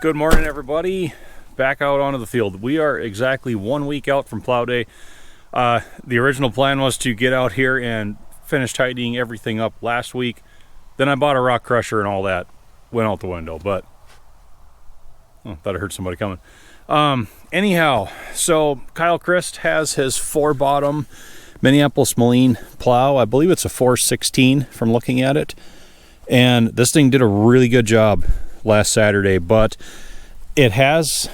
Good morning, everybody. Back out onto the field. We are exactly 1 week out from plow day. The original plan was to get out here and finish tidying everything up last week. Then I bought a rock crusher and all that. Went out the window, but thought I heard somebody coming. Anyhow, so Kyle Christ has his 4-bottom Minneapolis-Moline plow. I believe it's a 416 from looking at it. And this thing did a really good job last Saturday, but it has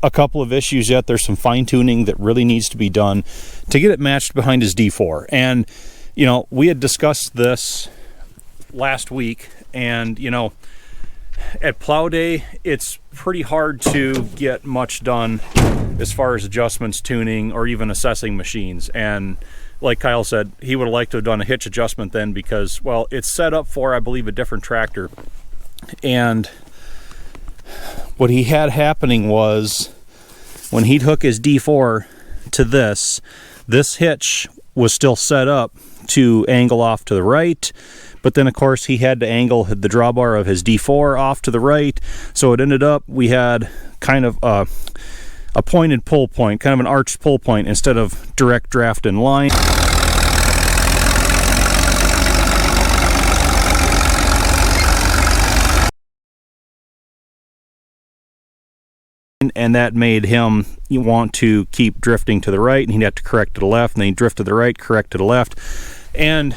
a couple of issues yet. There's some fine-tuning that really needs to be done to get it matched behind his D4. And, you know, we had discussed this last week, and, you know, at plow day, it's pretty hard to get much done as far as adjustments, tuning, or even assessing machines. And like Kyle said, he would have liked to have done a hitch adjustment then because, well, it's set up for, I believe, a different tractor. And what he had happening was when he'd hook his D4 to this hitch was still set up to angle off to the right, but then of course he had to angle the drawbar of his D4 off to the right, so it ended up we had kind of a pointed pull point, kind of an arched pull point instead of direct draft in line. And that made him want to keep drifting to the right, and he'd have to correct to the left, and then he'd drift to the right, correct to the left. And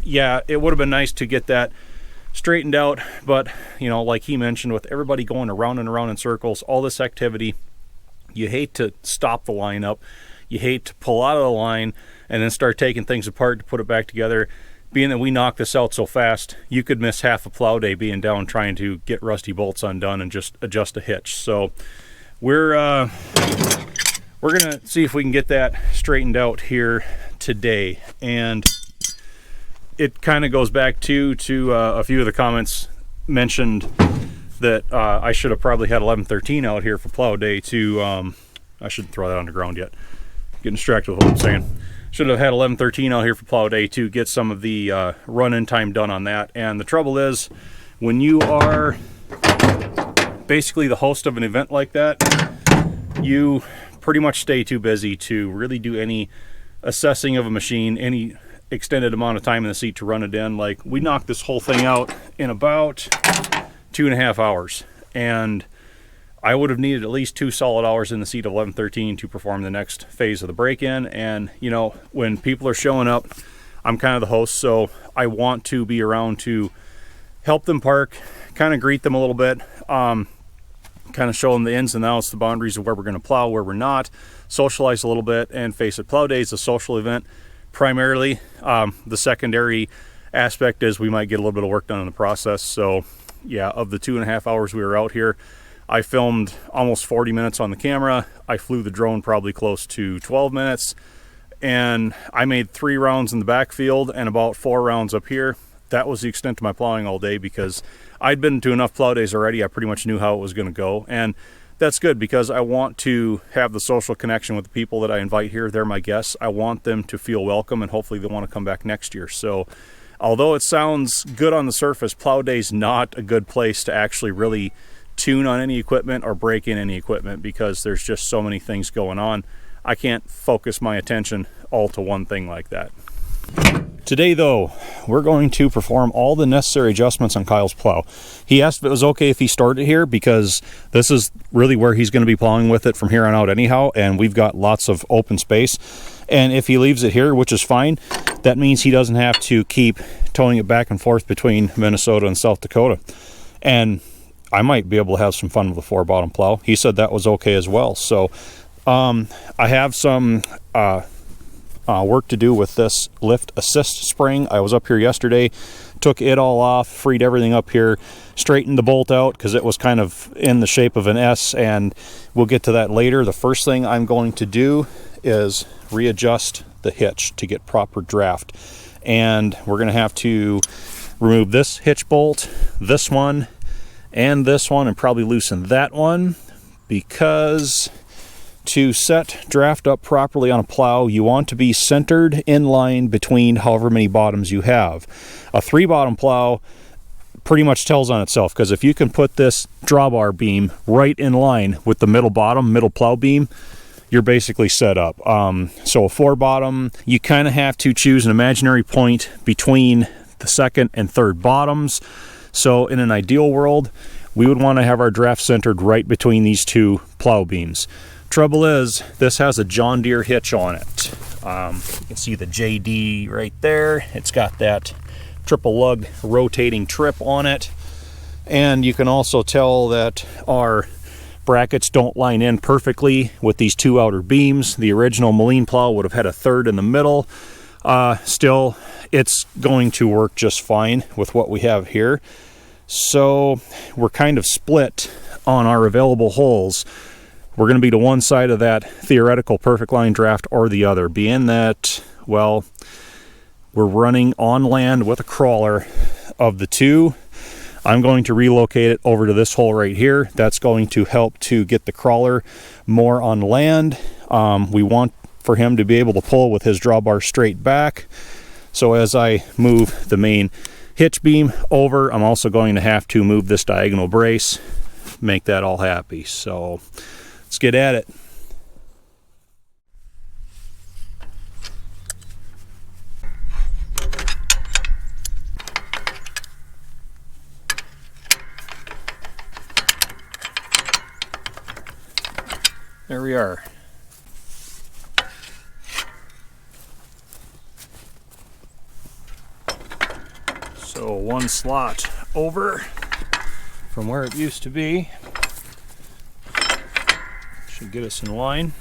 yeah, it would have been nice to get that straightened out, but you know, like he mentioned, with everybody going around and around in circles, all this activity, you hate to stop the line up, you hate to pull out of the line and then start taking things apart to put it back together. Being that we knocked this out so fast, you could miss half a plow day being down trying to get rusty bolts undone and just adjust a hitch. So we're gonna see if we can get that straightened out here today. And it kind of goes back to a few of the comments mentioned that I should have probably had 1113 out here for plow day to I shouldn't throw that on the ground yet, getting distracted with what I'm saying. Should have had 1113 out here for plow day to get some of the run-in time done on that. And the trouble is, when you are basically the host of an event like that, you pretty much stay too busy to really do any assessing of a machine, any extended amount of time in the seat to run it in. Like, we knocked this whole thing out in about 2.5 hours, and I would have needed at least 2 solid hours in the seat of 1113 to perform the next phase of the break-in. And you know, when people are showing up, I'm kind of the host, so I want to be around to help them park, kind of greet them a little bit, kind of show them the ins and outs, the boundaries of where we're going to plow, where we're not, socialize a little bit. And face it, plow day is a social event primarily. The secondary aspect is we might get a little bit of work done in the process. So yeah, of the 2.5 hours we were out here, I filmed almost 40 minutes on the camera. I flew the drone probably close to 12 minutes, and I made 3 rounds in the backfield and about 4 rounds up here. That was the extent of my plowing all day because I'd been to enough plow days already. I pretty much knew how it was going to go, and that's good because I want to have the social connection with the people that I invite here. They're my guests. I want them to feel welcome, and hopefully they want to come back next year. So although it sounds good on the surface, plow day's not a good place to actually really tune on any equipment or break in any equipment because there's just so many things going on. I can't focus my attention all to one thing like that. Today though, we're going to perform all the necessary adjustments on Kyle's plow. He asked if it was okay if he stored it here because this is really where he's going to be plowing with it from here on out anyhow, and we've got lots of open space. And if he leaves it here, which is fine, that means he doesn't have to keep towing it back and forth between Minnesota and South Dakota. And I might be able to have some fun with a 4-bottom plow. He said that was okay as well. So I have some work to do with this lift assist spring. I was up here yesterday, took it all off, freed everything up here, straightened the bolt out because it was kind of in the shape of an S, and we'll get to that later. The first thing I'm going to do is readjust the hitch to get proper draft. And we're going to have to remove this hitch bolt, this one, and this one, and probably loosen that one, because to set draft up properly on a plow, you want to be centered in line between however many bottoms you have. A 3-bottom plow pretty much tells on itself, because if you can put this drawbar beam right in line with the middle plow beam, you're basically set up. So a 4-bottom, you kind of have to choose an imaginary point between the second and third bottoms. So in an ideal world, we would want to have our draft centered right between these two plow beams. Trouble is, this has a John Deere hitch on it. You can see the JD right there. It's got that triple lug rotating trip on it. And you can also tell that our brackets don't line in perfectly with these two outer beams. The original Moline plow would have had a third in the middle. Still, it's going to work just fine with what we have here. So we're kind of split on our available holes. We're going to be to one side of that theoretical perfect line draft or the other, being that, well, we're running on land with a crawler. Of the two, I'm going to relocate it over to this hole right here. That's going to help to get the crawler more on land. We want for him to be able to pull with his drawbar straight back. So as I move the main hitch beam over, I'm also going to have to move this diagonal brace, make that all happy. So let's get at it. There we are. So one slot over from where it used to be. Should get us in line.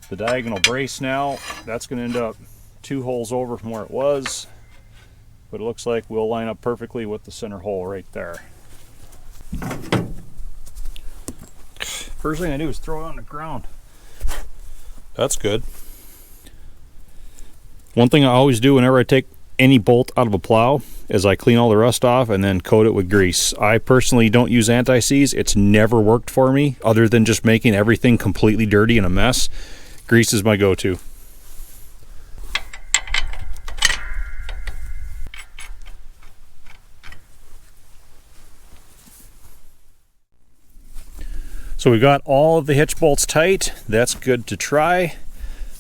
The diagonal brace now, that's going to end up 2 holes over from where it was. But it looks like we'll line up perfectly with the center hole right there. First thing I do is throw it on the ground. That's good. One thing I always do whenever I take any bolt out of a plow is I clean all the rust off and then coat it with grease. I personally don't use anti-seize. It's never worked for me other than just making everything completely dirty and a mess. Grease is my go-to. So we've got all of the hitch bolts tight. That's good to try.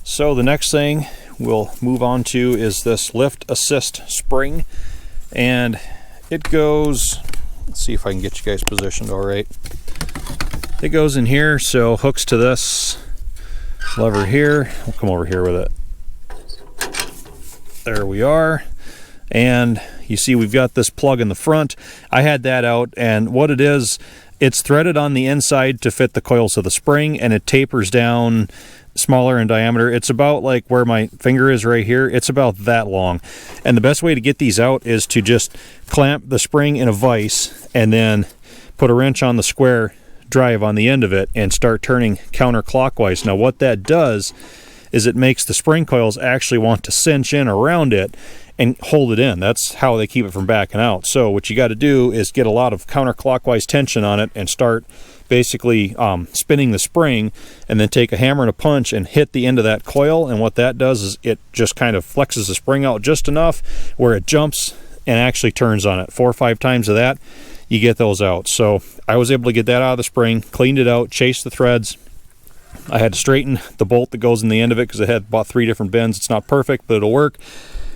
So the next thing we'll move on to is this lift assist spring. And it goes, let's see if I can get you guys positioned all right. It goes in here, so hooks to this lever here. We'll come over here with it. There we are. And you see we've got this plug in the front. I had that out, and what it is, it's threaded on the inside to fit the coils of the spring, and it tapers down smaller in diameter. It's about like where my finger is right here. It's about that long. And the best way to get these out is to just clamp the spring in a vise and then put a wrench on the square drive on the end of it and start turning counterclockwise. Now what that does is it makes the spring coils actually want to cinch in around it and hold it in. That's how they keep it from backing out. So what you got to do is get a lot of counterclockwise tension on it and start basically spinning the spring, and then take a hammer and a punch and hit the end of that coil. And what that does is it just kind of flexes the spring out just enough where it jumps and actually turns on it. 4 or 5 times of that, you get those out. So I was able to get that out of the spring, cleaned it out, chased the threads. I had to straighten the bolt that goes in the end of it because it had about 3 different bends. It's not perfect, but it'll work.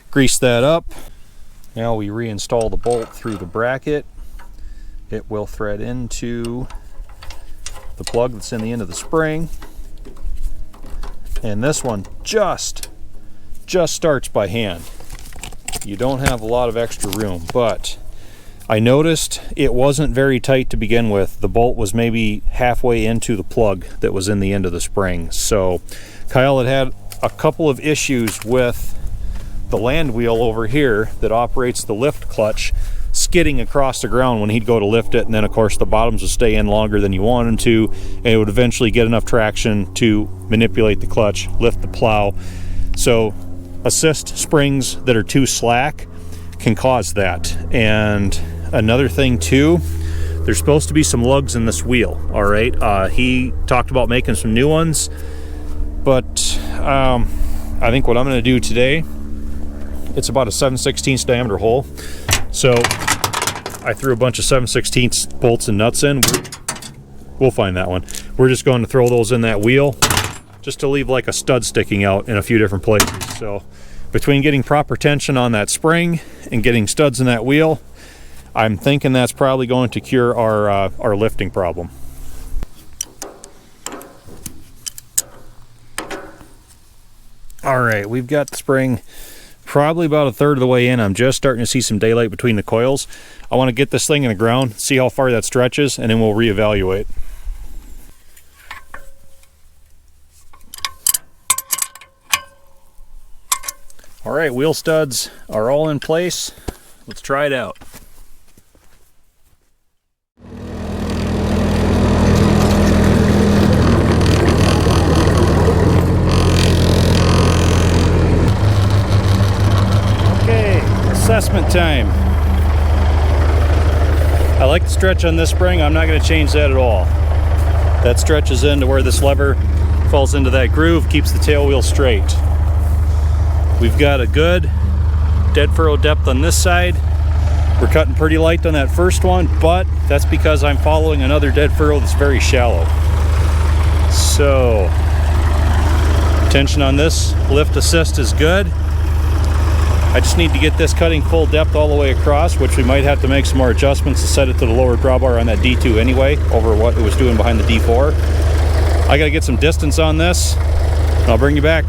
Grease that up. Now we reinstall the bolt through the bracket. It will thread into the plug that's in the end of the spring. And this one just starts by hand. You don't have a lot of extra room, but I noticed it wasn't very tight to begin with. The bolt was maybe halfway into the plug that was in the end of the spring. So Kyle had a couple of issues with the land wheel over here that operates the lift clutch skidding across the ground when he'd go to lift it, and then of course the bottoms would stay in longer than you want them to, and it would eventually get enough traction to manipulate the clutch, lift the plow. So assist springs that are too slack can cause that. And another thing too, there's supposed to be some lugs in this wheel. All right, he talked about making some new ones, but I think what I'm going to do today It's about a 7/16 diameter hole. So I threw a bunch of 7/16 bolts and nuts in. We'll find that one. We're just going to throw those in that wheel just to leave like a stud sticking out in a few different places. So between getting proper tension on that spring and getting studs in that wheel, I'm thinking that's probably going to cure our lifting problem. All right, we've got the spring probably about a third of the way in. I'm just starting to see some daylight between the coils. I want to get this thing in the ground, see how far that stretches, and then we'll reevaluate. All right, wheel studs are all in place. Let's try it out. Assessment time. I like the stretch on this spring. I'm not going to change that at all. That stretches into where this lever falls into that groove, keeps the tail wheel straight. We've got a good dead furrow depth on this side. We're cutting pretty light on that first one, but that's because I'm following another dead furrow that's very shallow. So tension on this lift assist is good. I just need to get this cutting full depth all the way across, which we might have to make some more adjustments to set it to the lower drawbar on that D2 anyway, over what it was doing behind the D4. I gotta get some distance on this, and I'll bring you back.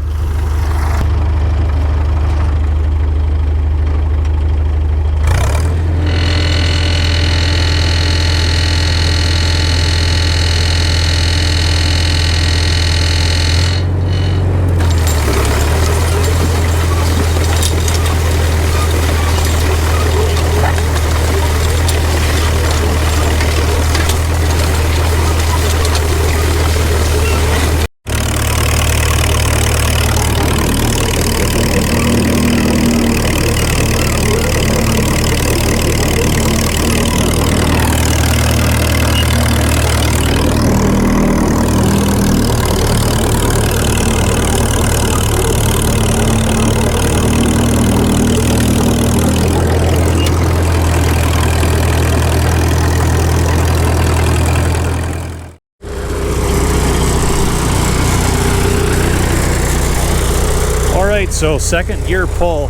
So second gear pull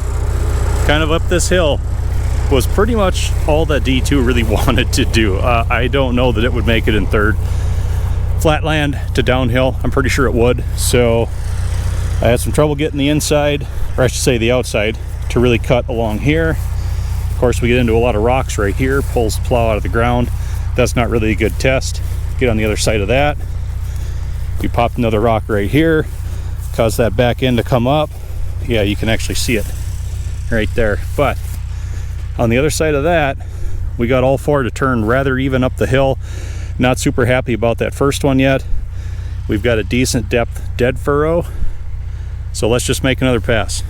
kind of up this hill was pretty much all that D2 really wanted to do. I don't know that it would make it in third. Flatland to downhill, I'm pretty sure it would. So I had some trouble getting the inside, or I should say the outside, to really cut along here. Of course, we get into a lot of rocks right here, pulls the plow out of the ground. That's not really a good test. Get on the other side of that. We popped another rock right here, caused that back end to come up. Yeah, you can actually see it right there. But on the other side of that, we got all four to turn rather even up the hill. Not super happy about that first one yet. We've got a decent depth dead furrow. So let's just make another pass.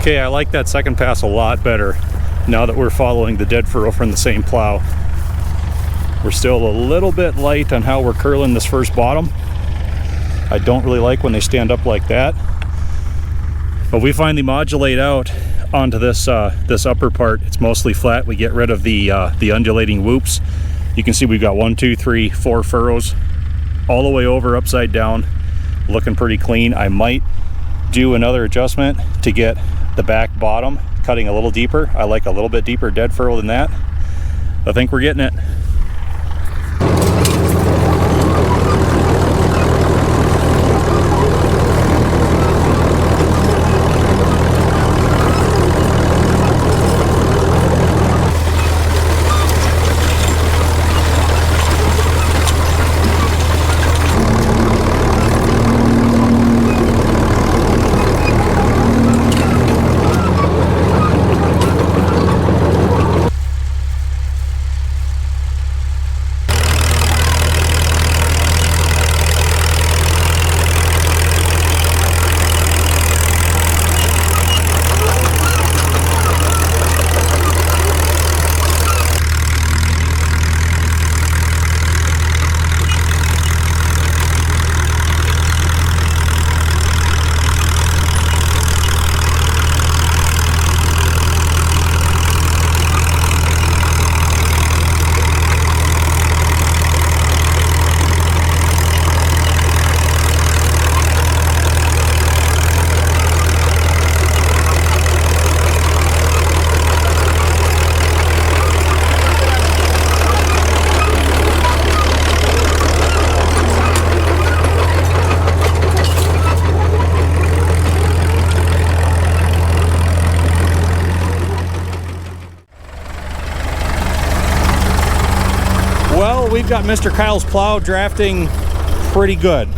Okay, I like that second pass a lot better now that we're following the dead furrow from the same plow. We're still a little bit light on how we're curling this first bottom. I don't really like when they stand up like that. But we finally modulate out onto this this upper part. It's mostly flat. We get rid of the undulating whoops. You can see we've got 1, 2, 3, 4 furrows all the way over, upside down, looking pretty clean. I might do another adjustment to get the back bottom cutting a little deeper. I like a little bit deeper dead furrow than that. I think we're getting it. Well, we've got Mr. Kyle's plow drafting pretty good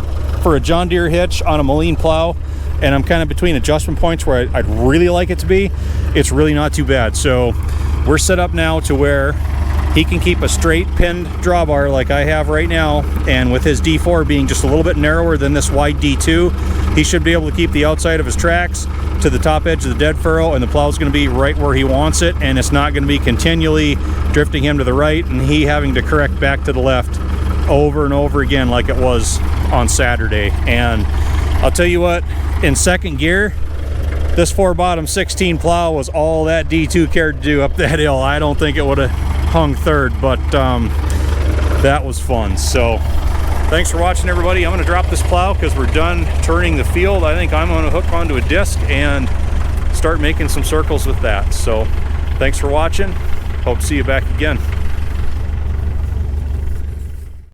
for a John Deere hitch on a Moline plow, and I'm kind of between adjustment points where I'd really like it to be. It's really not too bad. So we're set up now to where he can keep a straight pinned drawbar like I have right now, and with his D4 being just a little bit narrower than this wide D2, he should be able to keep the outside of his tracks to the top edge of the dead furrow, and the plow's going to be right where he wants it, and it's not going to be continually drifting him to the right and he having to correct back to the left over and over again like it was on Saturday. And I'll tell you what, in second gear, this 4-bottom 16 plow was all that D2 cared to do up that hill. I don't think it would have hung third, but that was fun. So thanks for watching, everybody. I'm going to drop this plow because we're done turning the field. I think I'm going to hook onto a disc and start making some circles with that. So thanks for watching. Hope to see you back again.